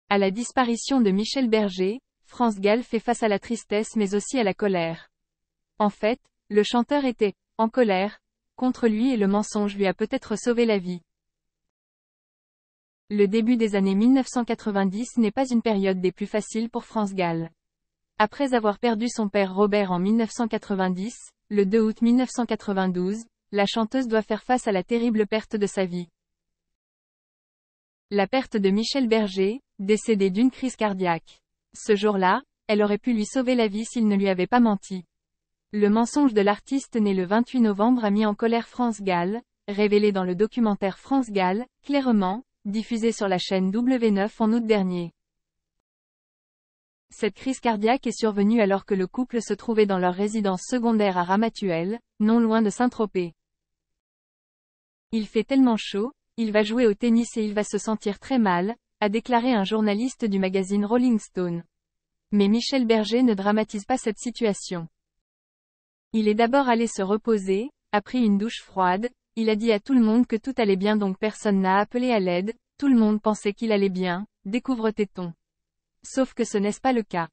À la disparition de Michel Berger, France Gall fait face à la tristesse mais aussi à la colère. En fait, le chanteur était en colère contre lui et le mensonge lui a peut-être sauvé la vie. Le début des années 1990 n'est pas une période des plus faciles pour France Gall. Après avoir perdu son père Robert en 1990, le 2 août 1992, la chanteuse doit faire face à la terrible perte de sa vie. La perte de Michel Berger, décédé d'une crise cardiaque. Ce jour-là, elle aurait pu lui sauver la vie s'il ne lui avait pas menti. Le mensonge de l'artiste né le 28 novembre a mis en colère France Gall, révélé dans le documentaire France Gall, clairement, diffusé sur la chaîne W9 en août dernier. Cette crise cardiaque est survenue alors que le couple se trouvait dans leur résidence secondaire à Ramatuelle, non loin de Saint-Tropez. Il fait tellement chaud, il va jouer au tennis et il va se sentir très mal, a déclaré un journaliste du magazine Rolling Stone. Mais Michel Berger ne dramatise pas cette situation. Il est d'abord allé se reposer, a pris une douche froide, il a dit à tout le monde que tout allait bien donc personne n'a appelé à l'aide, tout le monde pensait qu'il allait bien, découvre-t-on. Sauf que ce n'est pas le cas.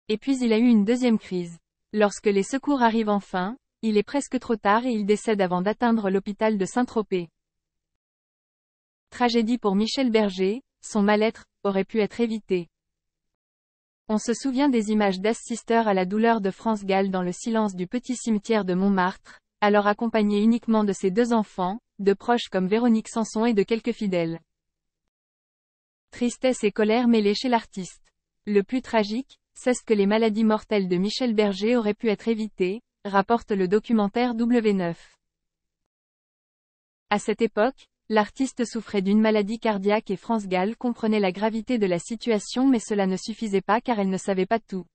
Et puis il a eu une deuxième crise. Lorsque les secours arrivent enfin, il est presque trop tard et il décède avant d'atteindre l'hôpital de Saint-Tropez. Tragédie pour Michel Berger, son mal-être aurait pu être évité. On se souvient des images d'assisteurs à la douleur de France Gall dans le silence du petit cimetière de Montmartre, alors accompagné uniquement de ses deux enfants, de proches comme Véronique Sanson et de quelques fidèles. Tristesse et colère mêlées chez l'artiste. Le plus tragique, c'est ce que les maladies mortelles de Michel Berger auraient pu être évitées, rapporte le documentaire W9. À cette époque, l'artiste souffrait d'une maladie cardiaque et France Gall comprenait la gravité de la situation mais cela ne suffisait pas car elle ne savait pas tout.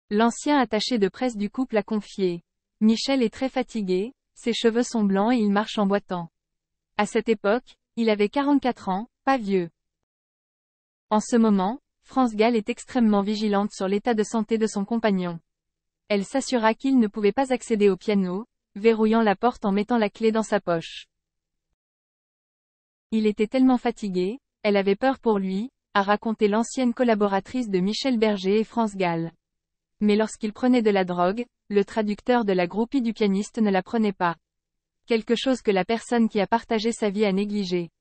L'ancien attaché de presse du couple a confié. Michel est très fatigué, ses cheveux sont blancs et il marche en boitant. À cette époque, il avait 44 ans, pas vieux. En ce moment, France Gall est extrêmement vigilante sur l'état de santé de son compagnon. Elle s'assura qu'il ne pouvait pas accéder au piano, verrouillant la porte en mettant la clé dans sa poche. Il était tellement fatigué, elle avait peur pour lui, a raconté l'ancienne collaboratrice de Michel Berger et France Gall. Mais lorsqu'il prenait de la drogue, le traducteur de la groupie du pianiste ne la prenait pas. Quelque chose que la personne qui a partagé sa vie a négligé.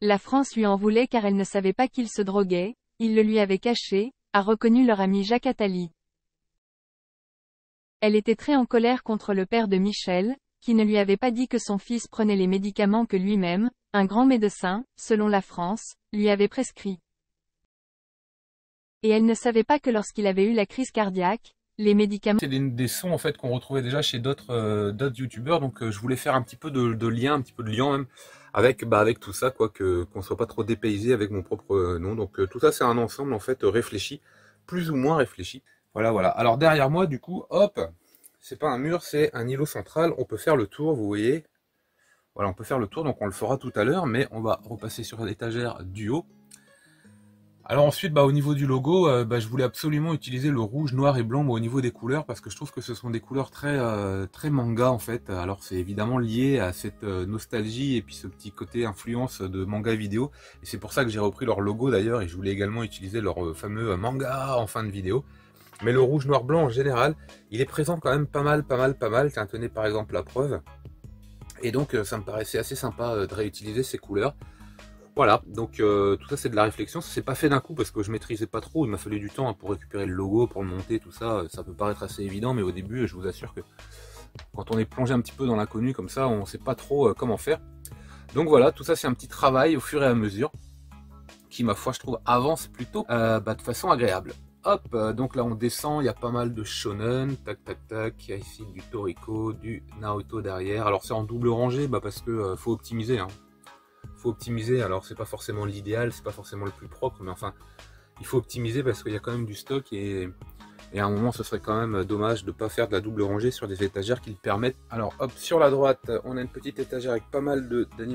La France lui en voulait car elle ne savait pas qu'il se droguait, il le lui avait caché, a reconnu leur ami Jacques Attali. Elle était très en colère contre le père de Michel, qui ne lui avait pas dit que son fils prenait les médicaments que lui-même, un grand médecin, selon la France, lui avait prescrit. Et elle ne savait pas que lorsqu'il avait eu la crise cardiaque, les médicaments... C'est des sons en fait qu'on retrouvait déjà chez d'autres youtubeurs, donc je voulais faire un petit peu de lien, un petit peu de lien même avec tout ça, quoi, qu'on soit pas trop dépaysé avec mon propre nom. Donc tout ça c'est un ensemble en fait réfléchi, plus ou moins réfléchi. Voilà. Alors derrière moi du coup, hop, c'est pas un mur, c'est un îlot central. On peut faire le tour, vous voyez. Voilà, on peut faire le tour, donc on le fera tout à l'heure, mais on va repasser sur l'étagère du haut. Alors ensuite, au niveau du logo, je voulais absolument utiliser le rouge, noir et blanc au niveau des couleurs parce que je trouve que ce sont des couleurs très manga en fait. Alors c'est évidemment lié à cette nostalgie et puis ce petit côté influence de manga vidéo. Et c'est pour ça que j'ai repris leur logo d'ailleurs et je voulais également utiliser leur fameux manga en fin de vidéo. Mais le rouge, noir, blanc en général, il est présent quand même pas mal. Tiens, tenez par exemple la preuve. Et donc ça me paraissait assez sympa de réutiliser ces couleurs. Voilà, donc tout ça c'est de la réflexion, ça s'est pas fait d'un coup parce que je maîtrisais pas trop, il m'a fallu du temps pour récupérer le logo, pour le monter, tout ça, ça peut paraître assez évident, mais au début je vous assure que quand on est plongé un petit peu dans l'inconnu comme ça, on sait pas trop comment faire. Donc voilà, tout ça c'est un petit travail au fur et à mesure, qui ma foi je trouve avance plutôt de façon agréable. Hop, donc là on descend, il y a pas mal de shonen, tac, il y a ici du Toriko, du Naruto derrière, alors c'est en double rangée, parce que faut optimiser, hein. Faut optimiser, alors c'est pas forcément l'idéal, c'est pas forcément le plus propre, mais enfin il faut optimiser parce qu'il y a quand même du stock et à un moment ce serait quand même dommage de pas faire de la double rangée sur des étagères qui le permettent. Alors hop, sur la droite on a une petite étagère avec pas mal d'animaux